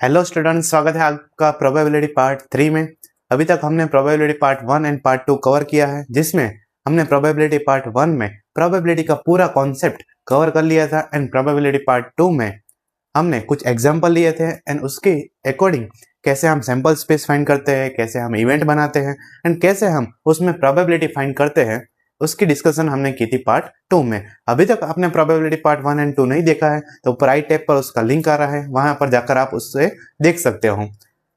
Hello student, स्वागत है आपका प्रोबेबिलिटी पार्ट 3 में। अभी तक हमने probability part 1 and part 2 cover किया है, जिसमें हमने प्रोबेबिलिटी पार्ट 1 में प्रोबेबिलिटी का पूरा कॉन्सेप्ट कवर कर लिया था एंड प्रोबेबिलिटी पार्ट 2 में हमने कुछ एग्जांपल लिए थे एंड उसके अकॉर्डिंग कैसे हम सैंपल स्पेस फाइंड करते हैं, कैसे हम इवेंट बनाते हैं एंड कैसे हम उसमें प्रोबेबिलिटी फाइंड करते हैं, उसकी डिस्कशन हमने की थी पार्ट 2 में। अभी तक आपने प्रोबेबिलिटी पार्ट 1 एंड 2 नहीं देखा है तो ऊपर राइट टैब पर उसका लिंक आ रहा है, वहां पर जाकर आप उससे देख सकते हो।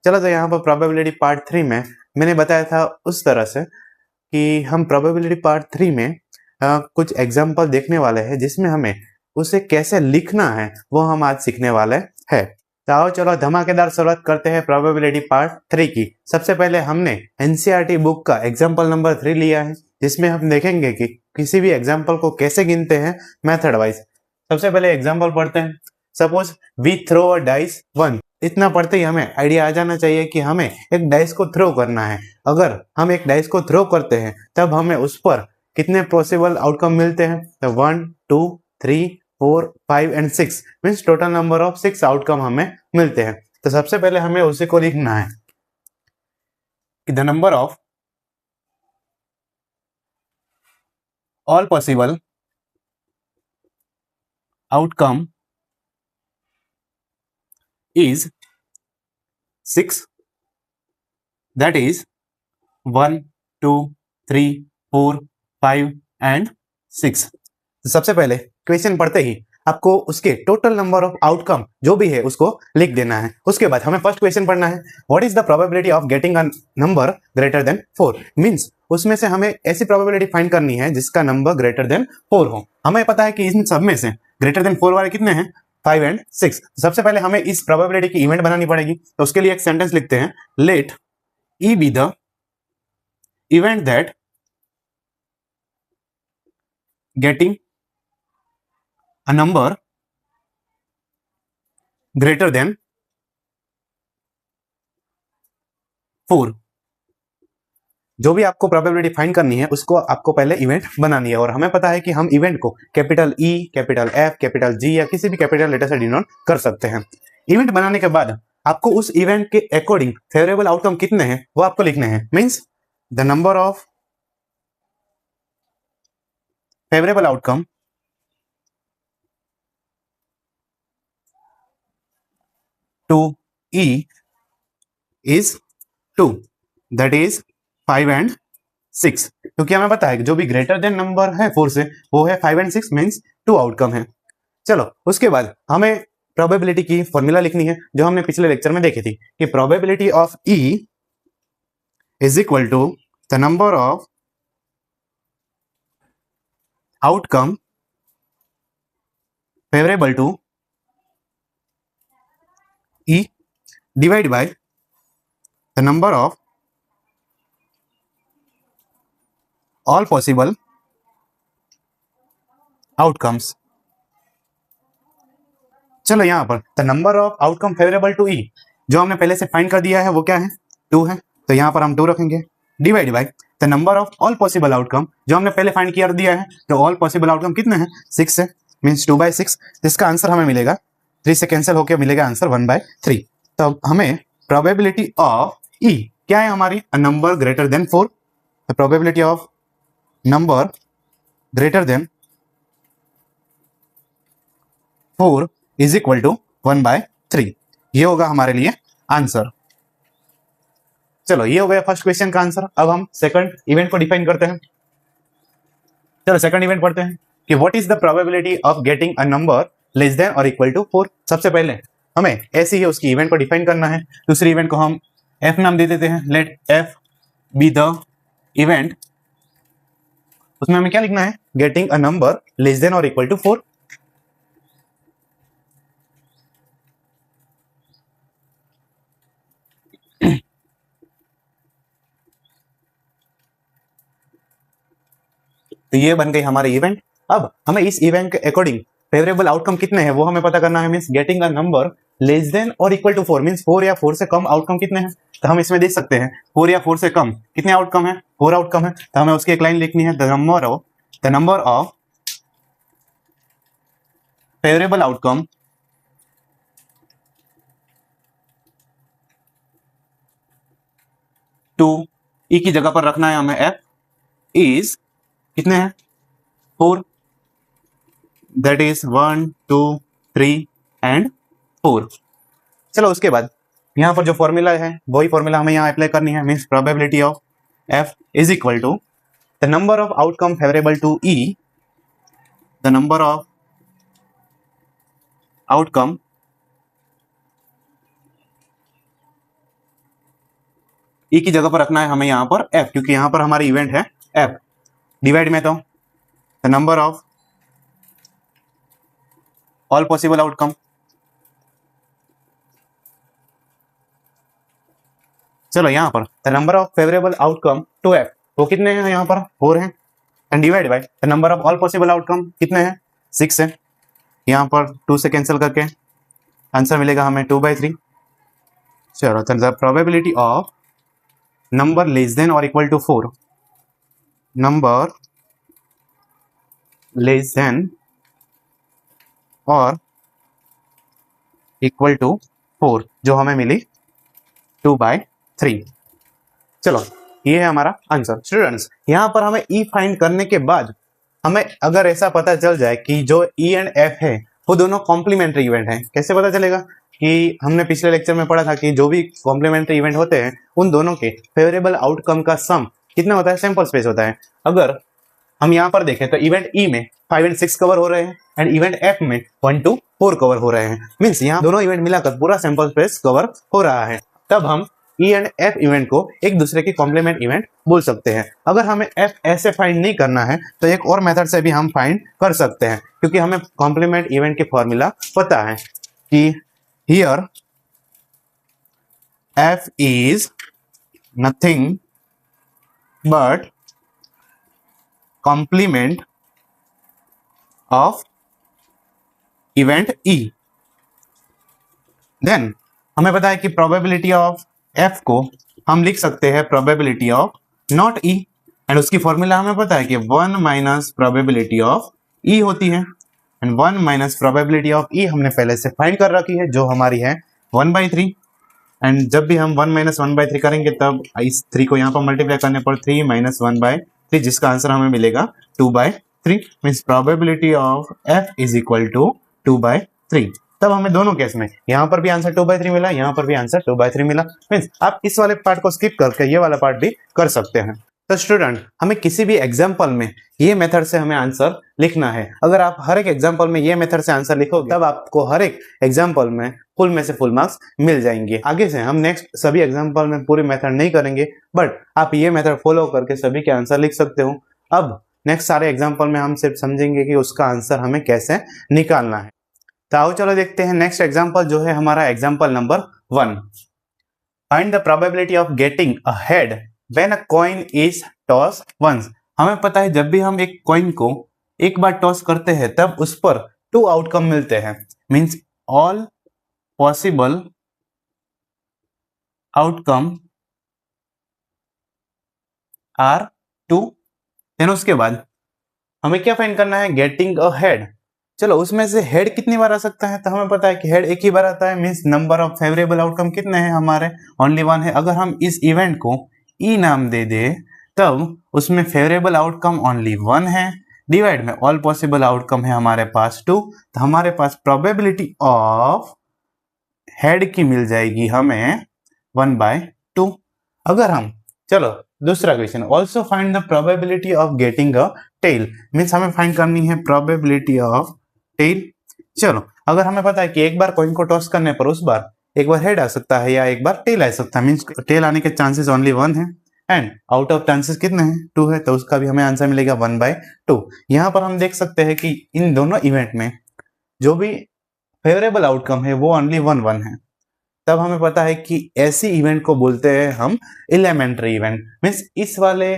चलो, तो यहाँ पर प्रोबेबिलिटी पार्ट 3 में मैंने बताया था उस तरह से कि हम प्रोबेबिलिटी पार्ट 3 में कुछ एग्जाम्पल देखने वाले हैं, जिसमें हमें उसे कैसे लिखना है वो हम आज सीखने वाले हैं। तो आओ चलो धमाकेदार शुरुआत करते हैं प्रोबेबिलिटी पार्ट 3 की। सबसे पहले हमने एनसीईआरटी बुक का एग्जाम्पल नंबर 3 लिया है, जिसमें हम देखेंगे कि किसी भी एग्जाम्पल को कैसे गिनते हैं मेथड वाइज। सबसे पहले एग्जाम्पल पढ़ते हैं। Suppose we throw a dice 1। इतना पढ़ते ही हमें आइडिया आ जाना चाहिए कि हमें एक डाइस को थ्रो करना है। अगर हम एक डाइस को थ्रो करते हैं तब हमें उस पर कितने पॉसिबल आउटकम मिलते हैं। तो 1, 2, 3, 4, 5 and 6 means total number of 6 outcome हमें मिलते हैं। तो सबसे पहले हमें उसी को लिखना है कि the number of all possible outcome is 6, that is 1, 2, 3, 4, 5 and 6। तो सबसे पहले क्वेश्चन पढ़ते ही आपको उसके टोटल नंबर ऑफ आउटकम जो भी है उसको लिख देना है। उसके बाद हमें फर्स्ट क्वेश्चन पढ़ना है, what is the probability of getting a number greater than 4। Means उसमें से हमें ऐसी प्रोबेबिलिटी फाइंड करनी है जिसका नंबर ग्रेटर देन 4 हो। हमें पता है कि इन सब में से ग्रेटर देन 4 वाले कितने हैं, 5 एंड 6। सबसे पहले हमें इस प्रोबेबिलिटी की इवेंट बनानी पड़ेगी। तो उसके लिए एक सेंटेंस लिखते हैं, let E be the event that getting a number greater than 4। जो भी आपको प्रोबेबिलिटी फाइंड करनी है उसको आपको पहले इवेंट बनानी है, और हमें पता है कि हम इवेंट को capital E, capital F, capital G या किसी भी कैपिटल लेटर से डिनोट कर सकते हैं। इवेंट बनाने के बाद आपको उस इवेंट के अकॉर्डिंग फेवरेबल आउटकम कितने हैं वो आपको लिखने हैं। Means the number of favourable outcome to E is 2, that is 5 and 6। क्योंकि हमें पता है कि जो भी ग्रेटर देन नंबर है 4 से वो है 5 एंड 6 मींस 2 आउटकम है। चलो, उसके बाद हमें प्रोबेबिलिटी की फॉर्मूला लिखनी है जो हमने पिछले लेक्चर में देखी थी कि probability of E is equal to the number of outcome favourable to E divide by the number of all possible outcomes. चलो, यहां पर the number of outcome favourable to E जो हमने पहले से फाइंड कर दिया है वो क्या है, 2 है। तो यहां पर हम 2 रखेंगे, divide by the number of all possible outcome जो हमने पहले फाइंड किया दिया है। तो ऑल पॉसिबल आउटकम कितने हैं, 6 है, मींस 2/6। जिसका आंसर हमें मिलेगा 3 से कैंसिल होकर मिलेगा आंसर 1/3। तो हमें प्रोबेबिलिटी ऑफ ई क्या है हमारी, a number greater than 4। The probability of number greater than 4 is equal to 1/3। ये होगा हमारे लिए आंसर। चलो, ये हो गया फर्स्ट क्वेश्चन का आंसर। अब हम सेकंड इवेंट को डिफाइन करते हैं। चलो, सेकंड इवेंट पढ़ते हैं कि what is the probability of getting a number less than और इक्वल टू 4। सबसे पहले हमें ऐसे ही उसकी इवेंट को डिफाइन करना है। दूसरी इवेंट को हम एफ नाम दे देते हैं, let F be the event. उसमें हमें क्या लिखना है, getting a number less than और इक्वल टू 4। तो ये बन गई हमारी इवेंट। अब हमें इस इवेंट के अकॉर्डिंग फेवरेबल आउटकम कितने हैं वो हमें पता करना है। Means getting a number less than और इक्वल टू 4 मींस 4 या 4 से कम आउटकम कितने हैं। तो हम इसमें देख सकते हैं 4 या 4 से कम कितने आउटकम है, 4 आउटकम है। तो हमें उसकी एक लाइन लिखनी है, the number of favourable outcome 2, ई की जगह पर रखना है हमें एफ इज कितने हैं 4, दैट इज 1 2 3 एंड 4। चलो उसके बाद यहाँ पर जो फॉर्मूला है वही फॉर्मूला हमें यहाँ अप्लाई करनी है, means probability of F is equal to the number of outcome favourable to E, the number of outcome E की जगह पर रखना है हमें यहाँ पर एफ, क्योंकि यहाँ पर हमारी इवेंट है एफ, डिवाइड में तो the number of all possible outcome. चलो यहाँ पर the number of favourable outcome to F, वो कितने हैं यहाँ पर 4 हैं, and divide by the number of all possible outcome कितने हैं 6 है, यहाँ पर 2 से कैंसिल करके आंसर मिलेगा हमें 2/3। चलो तो the probability of number less than और equal to 4, number less than और इक्वल टू 4 जो हमें मिली 2/3। चलो ये है हमारा आंसर। स्टूडेंट्स यहाँ पर हमें ई फाइंड करने के बाद हमें अगर ऐसा पता चल जाए कि जो ई एंड एफ है वो दोनों कॉम्प्लीमेंट्री इवेंट हैं, कैसे पता चलेगा कि हमने पिछले लेक्चर में पढ़ा था कि जो भी कॉम्प्लीमेंट्री इवेंट होते हैं उन दोनों के फेवरेबल आउटकम का सम कितना होता है, सैंपल स्पेस होता है। अगर हम यहाँ पर देखें तो इवेंट ई में 5 and 6 कवर हो रहे हैं एंड इवेंट एफ में 1 to 4 कवर हो रहे हैं, मीन्स यहाँ दोनों इवेंट मिलाकर पूरा सैंपल स्पेस कवर हो रहा है। तब हम ई एंड एफ इवेंट को एक दूसरे के कॉम्प्लीमेंट इवेंट बोल सकते हैं। अगर हमें एफ ऐसे फाइंड नहीं करना है तो एक और मेथड से भी हम फाइंड कर सकते हैं, क्योंकि हमें कॉम्प्लीमेंट इवेंट की फॉर्मूला पता है कि here F is nothing but complement of event E. Then हमें पता है कि प्रोबेबिलिटी ऑफ एफ को हम लिख सकते हैं probability of not E, and उसकी फॉर्मूला हमें पता है कि 1 माइनस प्रोबेबिलिटी ऑफ ई होती है, एंड 1 माइनस प्रोबेबिलिटी ऑफ ई हमने पहले से फाइंड कर रखी है जो हमारी है 1/3। एंड जब भी हम 1 माइनस 1/3 करेंगे तब इस 3 को यहाँ पर मल्टीप्लाई करने पर 3 माइनस 1/3, जिसका आंसर हमें मिलेगा 2/3, means probability of F is equal to 2/3। तब हमें दोनों केस में यहाँ पर भी आंसर 2/3 मिला, यहाँ पर भी आंसर 2/3 मिला, मीन्स आप इस वाले पार्ट को स्किप करके ये वाला पार्ट भी कर सकते हैं। तो स्टूडेंट हमें किसी भी एग्जाम्पल में ये मेथड से हमें आंसर लिखना है। अगर आप हर एक एग्जाम्पल में ये मेथड से आंसर लिखोगे तब आपको हर एक एग्जाम्पल में फुल में से फुल मार्क्स मिल जाएंगे। आगे से हम नेक्स्ट सभी एग्जाम्पल में पूरी मेथड नहीं करेंगे, बट आप ये मेथड फॉलो करके सभी के आंसर लिख सकते हो। अब नेक्स्ट सारे एग्जाम्पल में हम सिर्फ समझेंगे कि उसका आंसर हमें कैसे निकालना है। तो आओ चलो देखते हैं नेक्स्ट एग्जाम्पल जो है हमारा example number 1। Find the probability of getting a head when a coin is toss once. हमें पता है जब भी हम एक कॉइन को एक बार टॉस करते हैं तब उस पर 2 आउटकम मिलते हैं, means all possible outcome are 2। Then उसके बाद हमें क्या फाइंड करना है, गेटिंग अ हेड। चलो उसमें से हेड कितनी बार आ सकता है, तो हमें पता है कि हेड एक ही बार आता है, means number of favourable outcome कितने हैं हमारे, ओनली 1 है। अगर हम इस इवेंट को ई नाम दे दे तब उसमें फेवरेबल आउटकम ओनली 1 है, डिवाइड में ऑल पॉसिबल आउटकम है हमारे पास 2, तो हमारे पास प्रोबेबिलिटी ऑफ हेड की मिल जाएगी हमें 1/2। अगर हम चलो दूसरा question, also find the probability of getting a tail, means हमें फाइंड करनी है प्रोबेबिलिटी ऑफ टेल। चलो अगर हमें पता है कि एक बार कॉइन को टॉस करने पर उस बार एक बार हेड आ सकता है या एक बार टेल आ सकता है, मीन्स टेल आने के चांसेस ओनली 1 है एंड आउट ऑफ चांसेस कितने हैं 2 है, तो उसका भी हमें आंसर मिलेगा 1/2। यहाँ पर हम देख सकते हैं कि इन दोनों इवेंट में जो भी फेवरेबल आउटकम है वो ओनली 1 है। तब हमें पता है कि ऐसी इवेंट को बोलते हैं हम एलिमेंट्री इवेंट, मीन्स इस वाले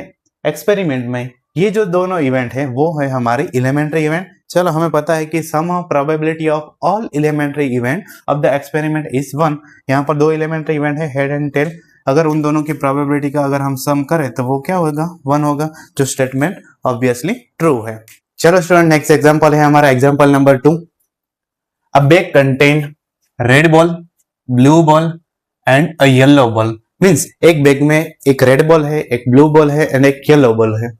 एक्सपेरिमेंट में ये जो दोनों इवेंट है वो है हमारी एलिमेंट्री इवेंट। चलो हमें पता है कि sum of probability of all elementary event of the experiment is 1। यहाँ पर 2 एलिमेंट्री इवेंट है हेड एंड टेल, अगर उन दोनों की प्रोबेबिलिटी का अगर हम सम करें तो वो क्या होगा 1 होगा, जो स्टेटमेंट ऑब्वियसली ट्रू है। चलो स्टूडेंट नेक्स्ट एग्जांपल है हमारा example number 2। A bag contain red ball, blue ball and a yellow ball means एक बैग में एक रेड बॉल है, एक ब्लू बॉल है एंड एक येलो बॉल है.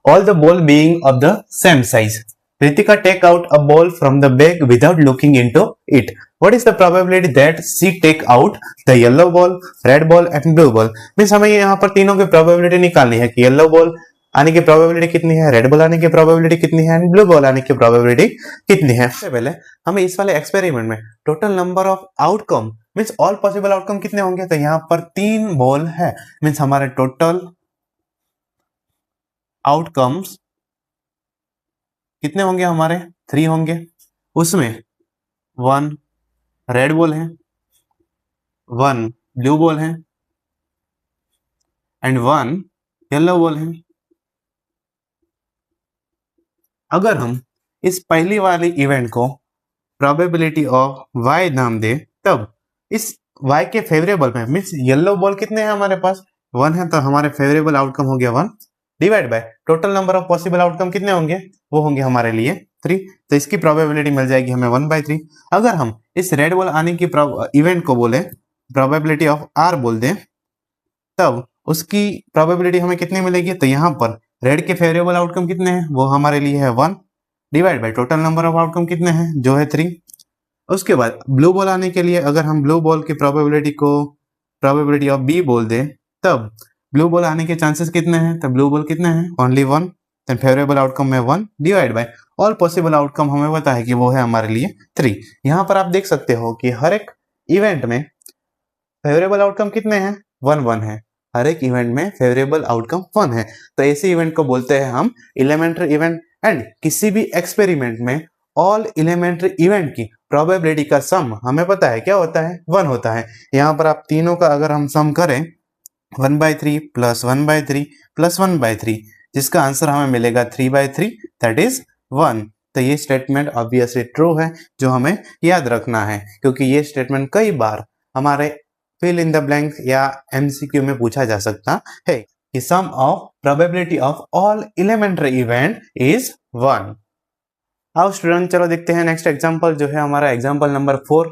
All the ball being of the same size. Ritika take out a ball from the bag without looking into it. What is the probability that she take out the yellow ball, red ball and blue ball? Means हमें यहाँ पर तीनों की probability निकालनी है कि yellow ball आने की प्रोबेबिलिटी कितनी है, रेड बॉल आने की प्रोबेबिलिटी कितनी है एंड ब्लू बॉल आने की प्रोबेबिलिटी कितनी है. सबसे पहले हमें इस वाले एक्सपेरिमेंट में total number of outcome means all possible outcome कितने होंगे, तो यहाँ पर 3 बॉल है. मीन्स हमारे टोटल आउटकम्स कितने होंगे, हमारे 3 होंगे. उसमें 1 रेड बॉल है, 1 ब्लू बॉल है एंड 1 येलो बॉल है. अगर हम इस पहली वाली इवेंट को प्रोबेबिलिटी ऑफ y नाम दे, तब इस y के फेवरेबल में मीन्स येलो बॉल कितने हैं हमारे पास 1 है, तो हमारे फेवरेबल आउटकम हो गया 1 divide by total number of possible outcome कितने होंगे, वो होंगे हमारे लिए 3. तो इसकी प्रोबेबिलिटी मिल जाएगी हमें 1/3. अगर हम इस रेड बॉल आने की इवेंट को बोले प्रोबेबिलिटी ऑफ r बोल दें, तब उसकी प्रोबेबिलिटी हमें कितनी मिलेगी, तो यहाँ पर रेड के फेवरेबल आउटकम कितने हैं, वो हमारे लिए है 1 divide by total number of outcome कितने हैं, जो है 3. उसके बाद ब्लू बॉल आने के लिए अगर हम ब्लू बॉल की प्रोबेबिलिटी को प्रोबेबिलिटी ऑफ b बोल दें, तब ब्लू बॉल आने के चांसेस कितने हैं, तो ब्लू बॉल कितने हैं, ओनली 1. देन फेवरेबल आउटकम में 1 divide bye all possible outcome हमें पता है कि वो है हमारे लिए 3. यहाँ पर आप देख सकते हो कि हर एक इवेंट में फेवरेबल आउटकम कितने हैं, 1 है. हर एक इवेंट में फेवरेबल आउटकम 1 है. तो ऐसे इवेंट को बोलते हैं हम एलिमेंट्री इवेंट. एंड किसी भी एक्सपेरिमेंट में ऑल एलिमेंट्री इवेंट की प्रोबेबिलिटी का सम हमें पता है क्या होता है, 1 होता है. यहाँ पर आप तीनों का अगर हम सम करें 1/3 प्लस 1/3 प्लस 1/3, जिसका आंसर हमें मिलेगा 3/3 दैट इज 1. तो ये स्टेटमेंट ऑब्वियसली ट्रू है, जो हमें याद रखना है, क्योंकि ये स्टेटमेंट कई बार हमारे फिल इन द ब्लैंक या एमसीक्यू में पूछा जा सकता है कि sum of probability of all elementary event is 1. आओ स्टूडेंट, चलो देखते हैं नेक्स्ट एग्जांपल, जो है हमारा example number 4.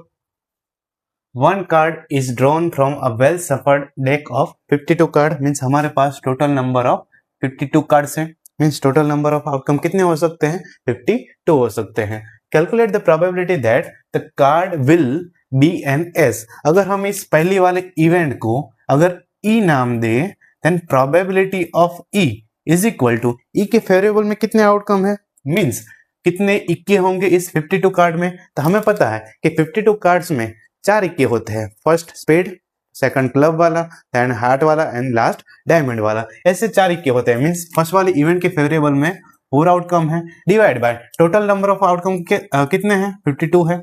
One card is drawn from a well shuffled deck of 52 card. Means हमारे पास टोटल नंबर ऑफ 52 कार्ड्स हैं. Means total number of outcome कितने हो सकते हैं, 52 हो सकते हैं. Calculate the probability that the card will be an ace. अगर हम इस पहली वाले इवेंट को अगर ई नाम दे, then probability of E is equal to E के फेवरेबल में कितने आउटकम है, मीन्स कितने इक्के होंगे इस 52 कार्ड में. तो हमें पता है कि 52 कार्ड्स में 4 इक्के होते हैं. फर्स्ट स्पेड, सेकंड क्लब वाला, देन हार्ट वाला एंड लास्ट डायमंड वाला. ऐसे 4 इक्के होते हैं. मींस फर्स्ट वाले इवेंट के फेवरेबल में 4 आउटकम है divide by total number of outcome के कितने हैं, 52 है.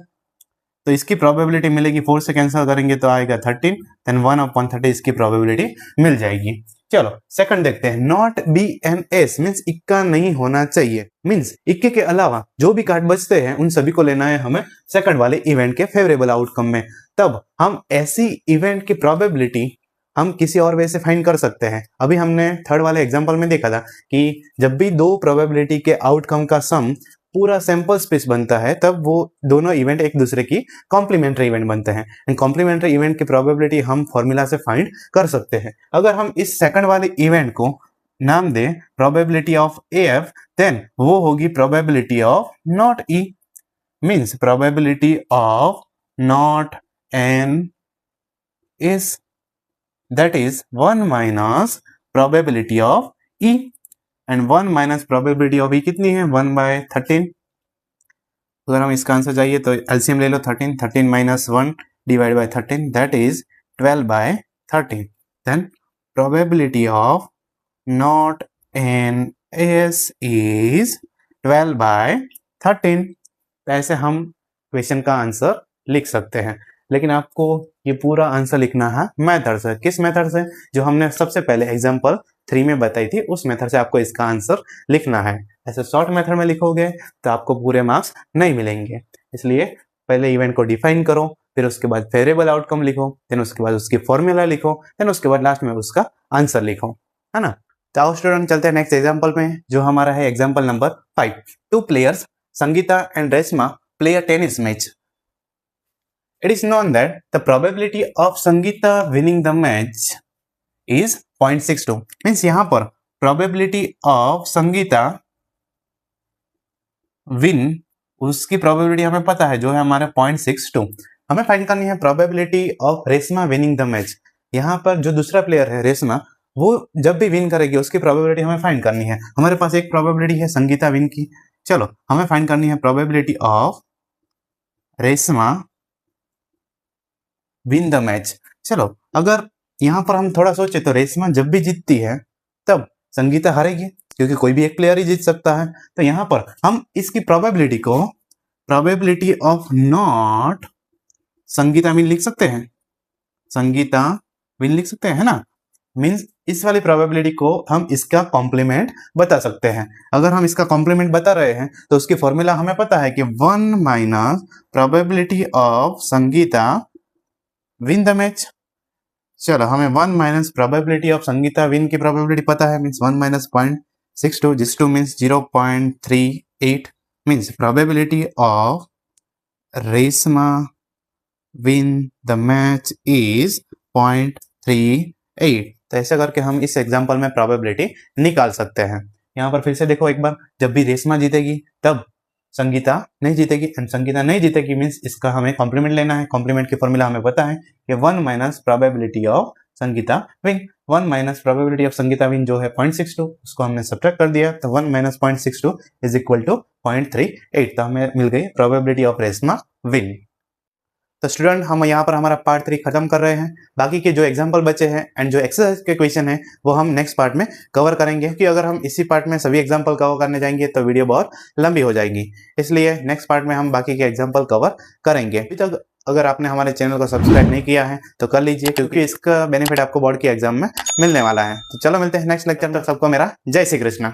तो इसकी प्रोबेबिलिटी मिलेगी, 4 से कैंसिल करेंगे तो आएगा 13, देन 1/30 इसकी प्रोबेबिलिटी मिल जाएगी. चलो सेकंड देखते हैं. Not be an ace means इक्का नहीं होना चाहिए. मीन्स इक्के के अलावा जो भी कार्ड बचते हैं उन सभी को लेना है हमें सेकंड वाले इवेंट के फेवरेबल आउटकम में. तब हम ऐसी इवेंट की प्रोबेबिलिटी हम किसी और वे से फाइंड कर सकते हैं. अभी हमने थर्ड वाले एग्जांपल में देखा था कि जब भी दो प्रोबेबिलिटी के आउटकम का सम पूरा सैंपल स्पेस बनता है, तब वो दोनों इवेंट एक दूसरे की कॉम्प्लीमेंट्री इवेंट बनते हैं. एंड कॉम्प्लीमेंट्री इवेंट की प्रोबेबिलिटी हम फॉर्मूला से फाइंड कर सकते हैं. अगर हम इस सेकंड वाले इवेंट को नाम दें प्रोबेबिलिटी ऑफ एफ, देन वो होगी probability of not E. Means probability of not N is that is 1 minus probability of E. And 1 minus probability of E कितनी है, 1/13. अगर हम इसका आंसर चाहिए तो एलसीएम ले लो. 13 minus 1 divide by 13 that is 12/13. Then probability of not an ace is 12/13. ऐसे हम क्वेश्चन का आंसर लिख सकते हैं. लेकिन आपको ये पूरा आंसर लिखना है मेथड से. किस मेथड से, जो हमने सबसे पहले एग्जांपल 3 में बताई थी, उस मेथड से आपको इसका आंसर लिखना है. ऐसे शॉर्ट मेथड में लिखोगे तो आपको पूरे मार्क्स नहीं मिलेंगे. इसलिए पहले इवेंट को डिफाइन करो, फिर उसके बाद फेवरेबल आउटकम लिखो, देन उसके बाद उसकी फॉर्मूला लिखो, देन उसके बाद लास्ट में उसका आंसर लिखो, है ना. तो स्टूडेंट चलते हैं नेक्स्ट एग्जांपल में, जो हमारा है example number 5. 2 players Sangeeta and Reshma play a tennis match. It is known that the probability of Sangeeta winning the match is 0.62 means यहाँ पर प्रोबेबिलिटी ऑफ संगीता विन, उसकी प्रोबेबिलिटी हमें पता है जो है हमारे 0.62। हमें फाइंड करनी है probability of Reshma winning the match. यहाँ पर जो दूसरा प्लेयर है रेशमा, वो जब भी विन करेगी उसकी प्रोबेबिलिटी हमें फाइंड करनी है। हमारे पास एक प्रोबेबिलिटी है संगीता विन की, चलो हमें फाइंड करनी है probability of Reshma win the match. चलो अगर यहाँ पर हम थोड़ा सोचे तो रेशमा जब भी जीतती है तब संगीता हारेगी, क्योंकि कोई भी एक प्लेयर ही जीत सकता है। तो यहाँ पर हम इसकी प्रोबेबिलिटी को probability of not Sangeeta win लिख सकते हैं, संगीता विन लिख सकते हैं, है ना। मीन्स इस वाली प्रोबेबिलिटी को हम इसका कॉम्प्लीमेंट बता सकते हैं। अगर हम इसका कॉम्प्लीमेंट बता रहे हैं तो उसकी फॉर्मूला हमें पता है कि 1 minus probability of Sangeeta win the match. चलो हमें 1 minus probability of Sangeeta win की प्रोबेबिलिटी पता है, मीन्स 1 माइनस 0.62, जिस two means 0.38 means probability of Reshma win the match is 0.38। तो ऐसा करके हम इस एग्जांपल में प्रोबेबिलिटी निकाल सकते हैं। यहाँ पर फिर से देखो एक बार, जब भी रेशमा जीतेगी तब संगीता नहीं जीतेगी, एंड संगीता नहीं जीतेगी मीन्स इसका हमें कॉम्प्लीमेंट लेना है। कॉम्प्लीमेंट की फॉर्मूला हमें पता है कि 1 minus probability of Sangeeta win. 1 minus probability of Sangeeta win जो है 0.62, उसको हमने सब्ट्रैक्ट कर दिया, तो 1 माइनस 0.62 इज इक्वल टू 0.38। तो हमें मिल गई प्रोबेबिलिटी ऑफ रेशमा विन। तो स्टूडेंट हम यहाँ पर हमारा पार्ट 3 खत्म कर रहे हैं। बाकी के जो एग्जाम्पल बचे हैं एंड जो एक्सरसाइज के क्वेश्चन है वो हम नेक्स्ट पार्ट में कवर करेंगे, क्योंकि अगर हम इसी पार्ट में सभी एग्जाम्पल कवर करने जाएंगे तो वीडियो बहुत लंबी हो जाएगी। इसलिए नेक्स्ट पार्ट में हम बाकी के एग्जाम्पल कवर करेंगे। अभी तक अगर आपने हमारे चैनल को सब्सक्राइब नहीं किया है तो कर लीजिए, क्योंकि इसका बेनिफिट आपको बोर्ड के एग्जाम में मिलने वाला है। तो चलो मिलते हैं नेक्स्ट लेक्चर तक। सबको मेरा जय श्री कृष्ण।